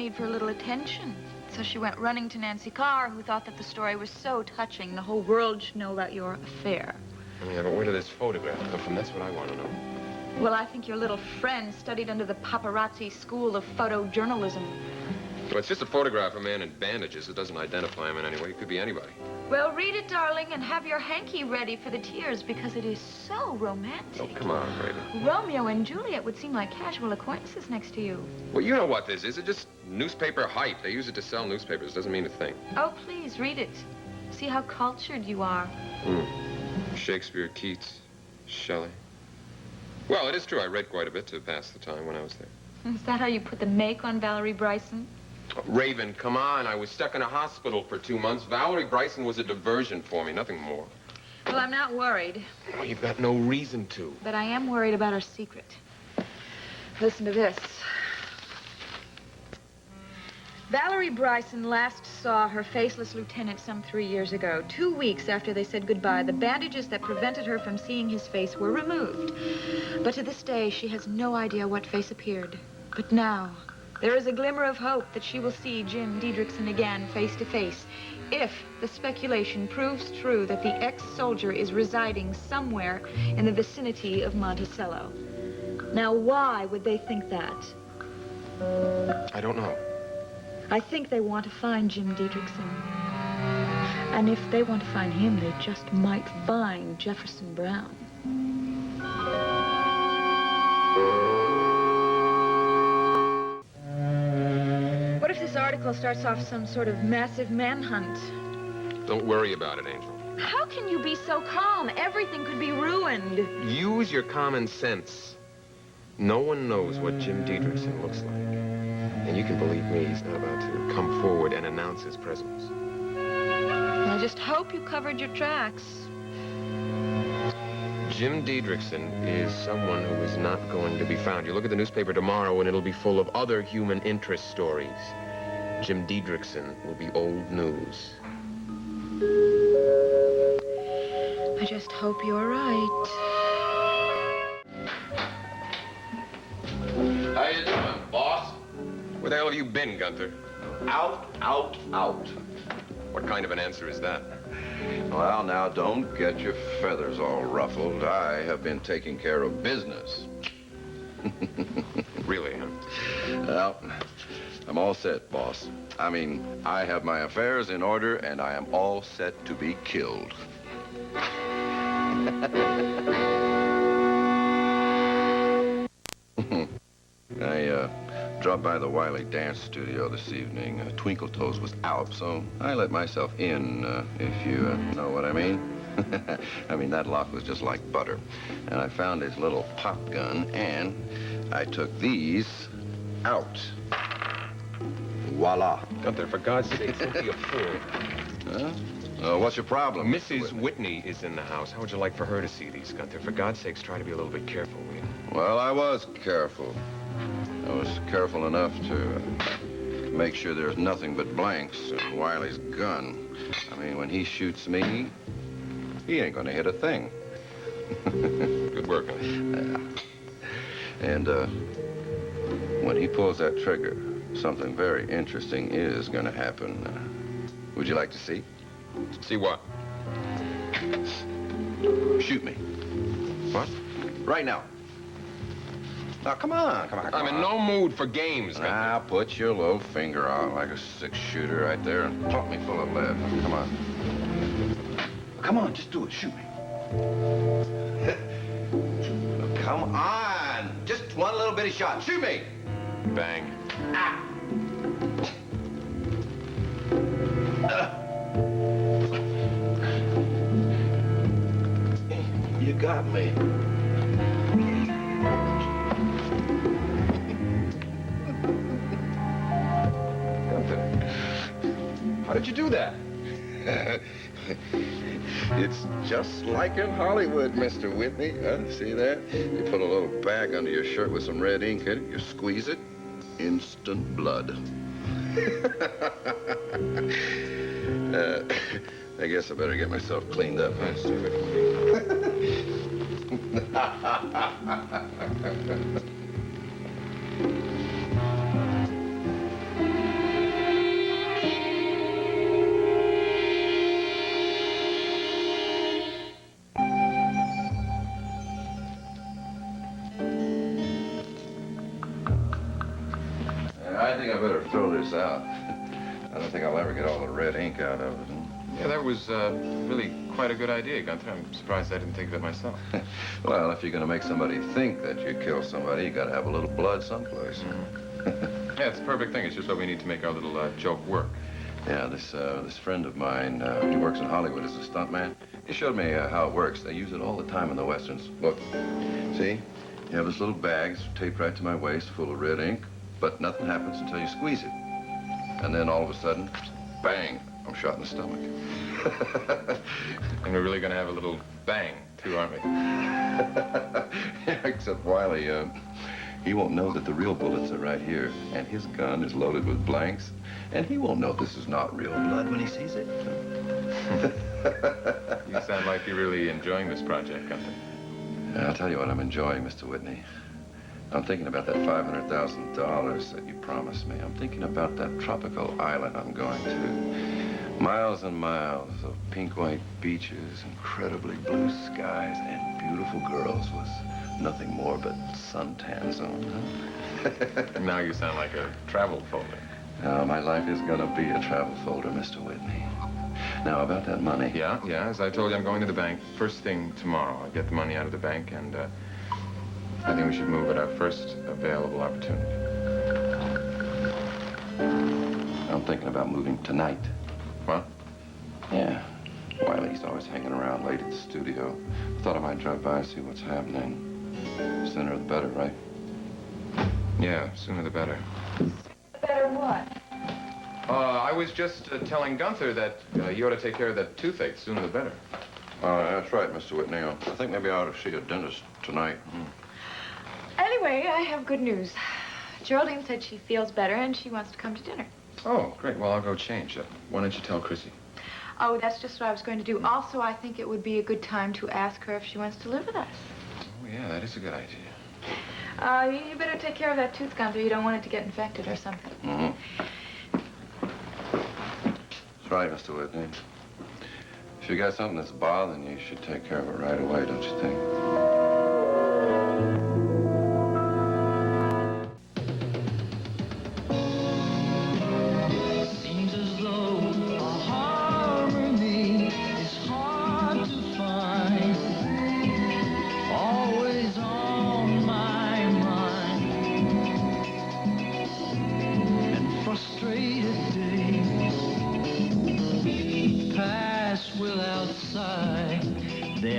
need for a little attention. So she went running to Nancy Carr, who thought that the story was so touching, the whole world should know about your affair. Yeah, but where did this photograph come from? That's what I want to know. Well, I think your little friend studied under the paparazzi school of photojournalism. Well, it's just a photograph of a man in bandages. It doesn't identify him in any way. It could be anybody. Well, read it, darling, and have your hanky ready for the tears, because it is so romantic. Oh, come on, baby. Romeo and Juliet would seem like casual acquaintances next to you. Well, you know what this is. It's just newspaper hype. They use it to sell newspapers. It doesn't mean a thing. Oh, please, read it. See how cultured you are. Shakespeare, Keats, Shelley. Well, it is true. I read quite a bit to pass the time when I was there. Is that how you put the make on Valerie Bryson? Oh, Raven, come on. I was stuck in a hospital for 2 months. Valerie Bryson was a diversion for me, nothing more. Well, I'm not worried. Oh, you've got no reason to. But I am worried about our secret. Listen to this. Valerie Bryson last saw her faceless lieutenant some 3 years ago. 2 weeks after they said goodbye, the bandages that prevented her from seeing his face were removed. But to this day, she has no idea what face appeared. But now, there is a glimmer of hope that she will see Jim Diedrickson again face to face, if the speculation proves true that the ex-soldier is residing somewhere in the vicinity of Monticello. Now, why would they think that? I don't know. I think they want to find Jim Diedrickson. And if they want to find him, they just might find Jefferson Brown. What if this article starts off some sort of massive manhunt? Don't worry about it, Angel. How can you be so calm? Everything could be ruined. Use your common sense. No one knows what Jim Diedrickson looks like. And you can believe me, he's not about to come forward and announce his presence. I just hope you covered your tracks. Jim Diedrickson is someone who is not going to be found. You look at the newspaper tomorrow and it'll be full of other human interest stories. Jim Diedrickson will be old news. I just hope you're right. How you doing, boss? Where the hell have you been, Gunther? Out, out, out. What kind of an answer is that? Well, now, don't get your feathers all ruffled. I have been taking care of business. Really, huh? Well, I'm all set, boss. I mean, I have my affairs in order, and I am all set to be killed. I dropped by the Wiley dance studio this evening. Twinkle Toes was out, so I let myself in, if you know what I mean. I mean, that lock was just like butter. And I found his little pop gun, and I took these out. Voila. Gunther, for God's sake, don't be a fool. Huh? What's your problem? Mrs. Whitney is in the house. How would you like for her to see these, Gunther? For God's sakes, try to be a little bit careful, will you? Well, I was careful. I was careful enough to make sure there's nothing but blanks in Wiley's gun. I mean, when he shoots me, he ain't gonna hit a thing. Good work, huh? Yeah. And, when he pulls that trigger, something very interesting is gonna happen. Would you like to see? See what? Shoot me. What? Right now. Now, come on, come on, come on. I'm in no mood for games, Gunther. Now, put your little finger out like a 6-shooter right there and pump me full of lead. Come on. Come on, just do it. Shoot me. Come on. Just one little bitty shot. Shoot me. Bang. Ah. You got me. How did you do that? It's just like in Hollywood, Mr. Whitney. Huh? See that? You put a little bag under your shirt with some red ink in it, you squeeze it, instant blood. I guess I better get myself cleaned up, huh, stupid? better throw this out. I don't think I'll ever get all the red ink out of it. Yeah, that was really quite a good idea, Gunther. I'm surprised I didn't think of it myself. Well, if you're going to make somebody think that you killed somebody, you got to have a little blood someplace. Yeah, it's the perfect thing. It's just what we need to make our little joke work. Yeah, this friend of mine, he works in Hollywood as a stuntman. He showed me how it works. They use it all the time in the westerns. Look, see? You have this little bag taped right to my waist full of red ink, but nothing happens until you squeeze it. And then all of a sudden, bang, I'm shot in the stomach. And we're really going to have a little bang, too, aren't we? Yeah, except Wiley, he won't know that the real bullets are right here, and his gun is loaded with blanks, and he won't know this is not real blood when he sees it. You sound like you're really enjoying this project, Gunther. I'll tell you what I'm enjoying, Mr. Whitney. I'm thinking about that $500,000 that you promised me. I'm thinking about that tropical island I'm going to. Miles and miles of pink-white beaches, incredibly blue skies, and beautiful girls with nothing more but suntans on, huh? Now you sound like a travel folder. My life is gonna be a travel folder, Mr. Whitney. Now, about that money. Yeah, as I told you, I'm going to the bank first thing tomorrow. I'll get the money out of the bank, and I think we should move at our first available opportunity. I'm thinking about moving tonight. What? Yeah. Wiley's always hanging around late at the studio. I thought I might drop by and see what's happening. Sooner the better, right? Yeah, sooner the better. Better what? I was just telling Gunther that you ought to take care of that toothache. Sooner the better. That's right, Mr. Whitney. I think maybe I ought to see a dentist tonight. Anyway, I have good news. Geraldine said she feels better and she wants to come to dinner. Oh, great. Well, I'll go change. Why don't you tell Chrissy? Oh, that's just what I was going to do. Also, I think it would be a good time to ask her if she wants to live with us. Oh, yeah, that is a good idea. You better take care of that tooth, Gunther. You don't want it to get infected or something. Mm-hmm. That's right, Mr. Whitney. If you got something that's bothering you, you should take care of it right away, don't you think? Seems as though a harmony is hard to find. Always on my mind. And frustrated days pass without sight. They